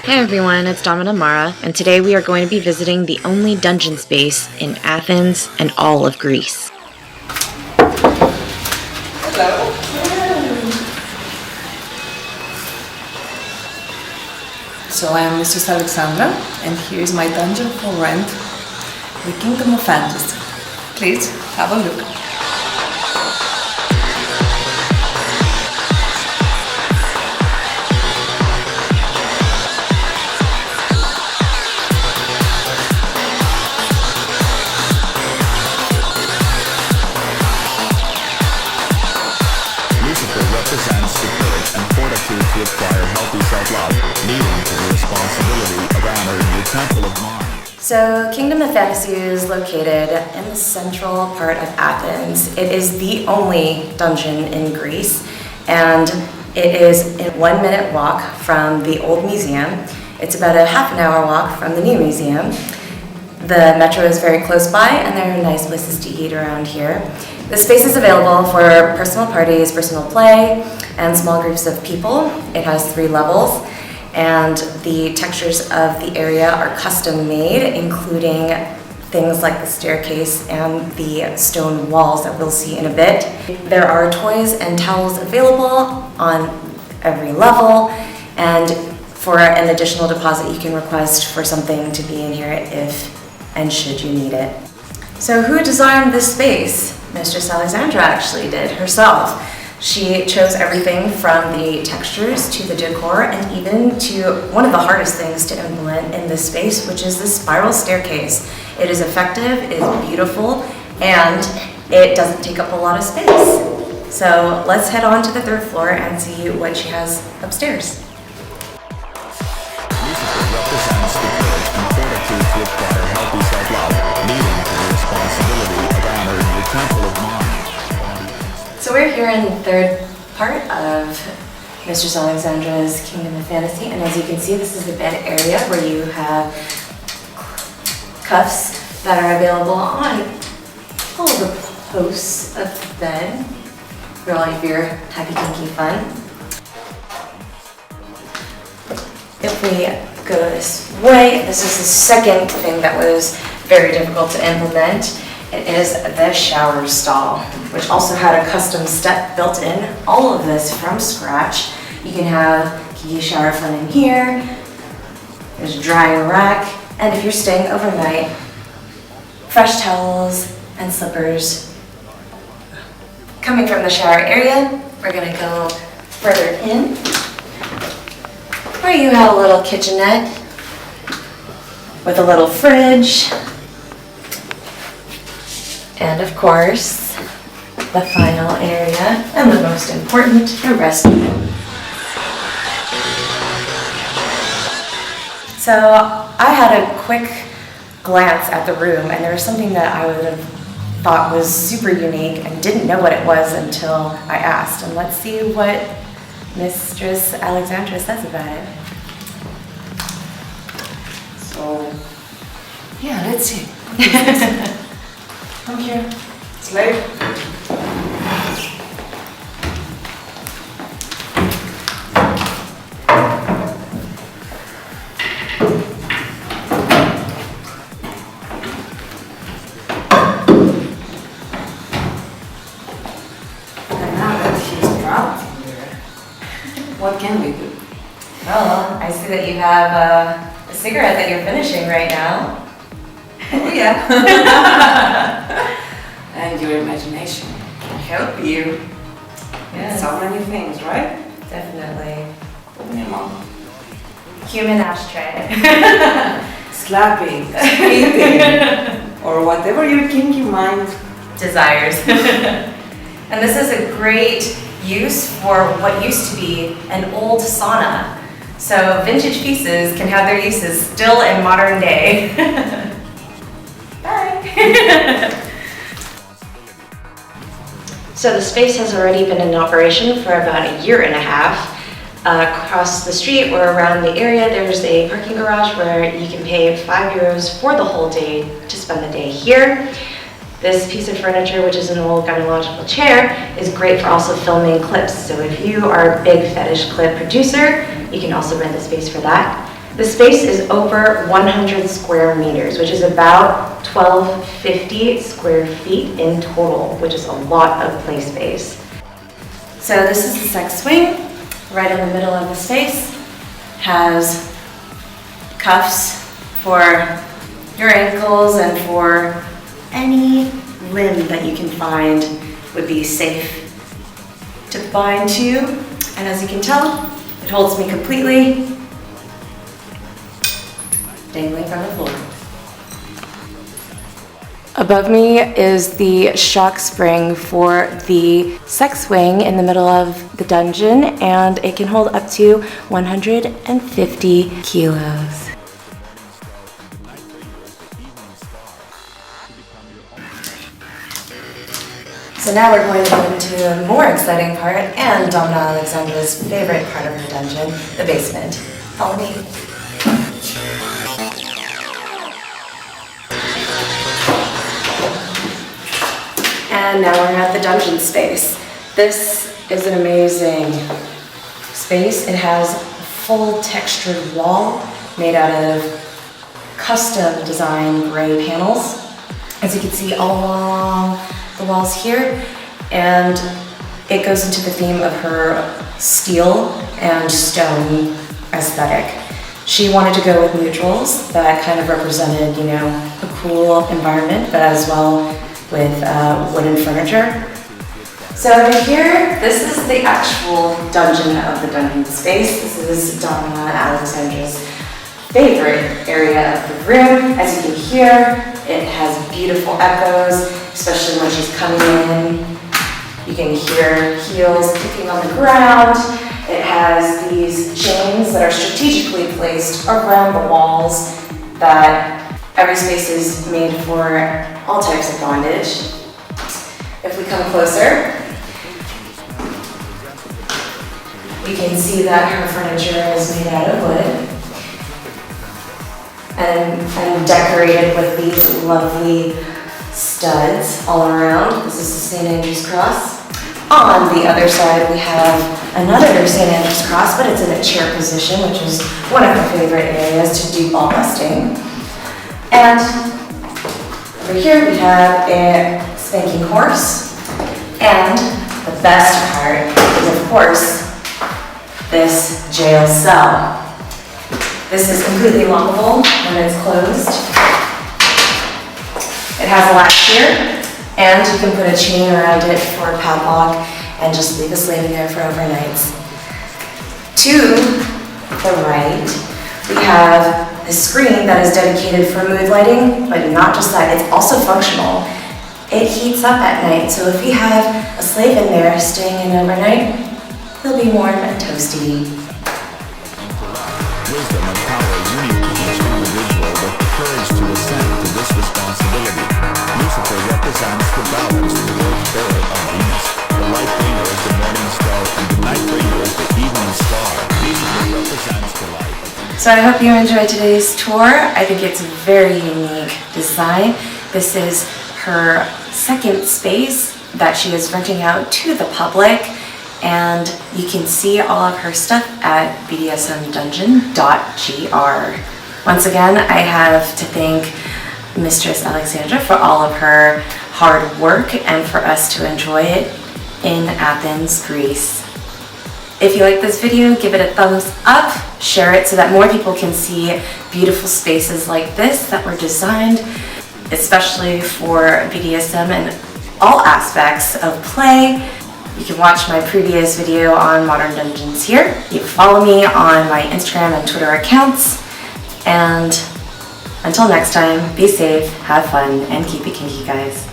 Hey everyone, it's Domina Mara, and today we are going to be visiting the only dungeon space in Athens and all of Greece. Hello. So I am Mistress Alexandra, and here is my dungeon for rent, the Kingdom of Fantasy. Please have a look. Represents the courage and fortitude to acquire healthy self-love, leading to the responsibility of honoring the temple of mind. So, Kingdom of Fantasy is located in the central part of Athens. It is the only dungeon in Greece, and it is a 1-minute walk from the old museum. It's about a half an hour walk from the new museum. The metro is very close by, and there are nice places to eat around here. The space is available for personal parties, personal play, and small groups of people. It has 3 levels, and the textures of the area are custom made, including things like the staircase and the stone walls that we'll see in a bit. There are toys and towels available on every level, and for an additional deposit you can request for something to be in here if and should you need it. So who designed this space? Mistress Alexandra actually did herself. She chose everything from the textures to the decor and even to one of the hardest things to implement in this space, which is the spiral staircase. It is effective, it is beautiful, and it doesn't take up a lot of space. So let's head on to the 3rd floor and see what she has upstairs. Lucifer represents the courage and fortitude to acquire healthy self-love, leading to the responsibility of honoring the temple of mind. So we're here in the 3rd part of Mistress Alexandra's Kingdom of Fantasy, and as you can see, this is the bed area where you have cuffs that are available on all of the posts of the bed for all of your happy kinky fun. If we go this way, this is the second thing that was very difficult to implement. It is the shower stall, which also had a custom step built in. All of this from scratch. You can have kiki shower fun in here. There's a drying rack, and if you're staying overnight, fresh towels and slippers. Coming from the shower area, we're gonna go further in, where you have a little kitchenette with a little fridge. And of course, the final area, and the most important, the restroom. So I had a quick glance at the room, and there was something that I would have thought was super unique and didn't know what it was until I asked. And let's see what Mistress Alexandra says about it. So, yeah, let's see. Come here. Slave. And now that she's dropped here, what can we do? Well, I see that you have a cigarette that you're finishing right now. Oh yeah. And your imagination can help you with Yes. so many things, right? Definitely. Open your mouth. Human ashtray. Slapping, spitting, or whatever your kinky mind. Desires. And this is a great use for what used to be an old sauna. So vintage pieces can have their uses still in modern day. Bye. So the space has already been in operation for about a year and a half. Across the street or around the area, there's a parking garage where you can pay €5 for the whole day to spend the day here. This piece of furniture, which is an old gynecological chair, is great for also filming clips. So if you are a big fetish clip producer, you can also rent the space for that. The space is over 100 square meters, which is about 1250 square feet in total, which is a lot of play space. So this is the sex swing, right in the middle of the space. Has cuffs for your ankles and for any limb that you can find would be safe to bind to. And as you can tell, it holds me completely, dangling from the floor. Above me is the shock spring for the sex swing in the middle of the dungeon, and it can hold up to 150 kilos. So now we're going to go into a more exciting part and Domina Alexandra's favorite part of her dungeon, the basement. Follow me. And now we're at the dungeon space. This is an amazing space. It has a full textured wall made out of custom designed gray panels, as you can see all along the walls here. And it goes into the theme of her steel and stone aesthetic. She wanted to go with neutrals that kind of represented, you know, a cool environment, but as well with wooden furniture. So over here, this is the actual dungeon of the dungeon space. This is Domina Alexandra's favorite area of the room. As you can hear, it has beautiful echoes, especially when she's coming in. You can hear heels kicking on the ground. It has these chains that are strategically placed around the walls that every space is made for all types of bondage. If we come closer, we can see that her furniture is made out of wood and decorated with these lovely studs all around. This is the St. Andrew's cross. On the other side, we have another St. Andrew's cross, but it's in a chair position, which is one of my favorite areas to do ball busting. And over here we have a spanking horse. And the best part is, of course, this jail cell. This is completely lockable when it's closed. It has a latch here, and you can put a chain around it for a padlock and just leave this lady there for overnights. To the right, we have a screen that is dedicated for mood lighting, but not just that, it's also functional. It heats up at night, so if you have a slave in there staying in overnight, he'll be warm and toasty. Wisdom and power unique to each individual with the courage to ascend to this responsibility. Lucifer represents the balance, the world bearer of Venus. The light bringer is the morning star, and the night bringer is the evening star. Lucifer represents the light. So I hope you enjoyed today's tour. I think it's a very unique design. This is her second space that she is renting out to the public, and you can see all of her stuff at bdsmdungeon.gr. Once again, I have to thank Mistress Alexandra for all of her hard work and for us to enjoy it in Athens, Greece. If you like this video, give it a thumbs up, share it so that more people can see beautiful spaces like this that were designed especially for BDSM and all aspects of play. You can watch my previous video on Modern Dungeons here. You can follow me on my Instagram and Twitter accounts. And until next time, be safe, have fun, and keep it kinky, guys.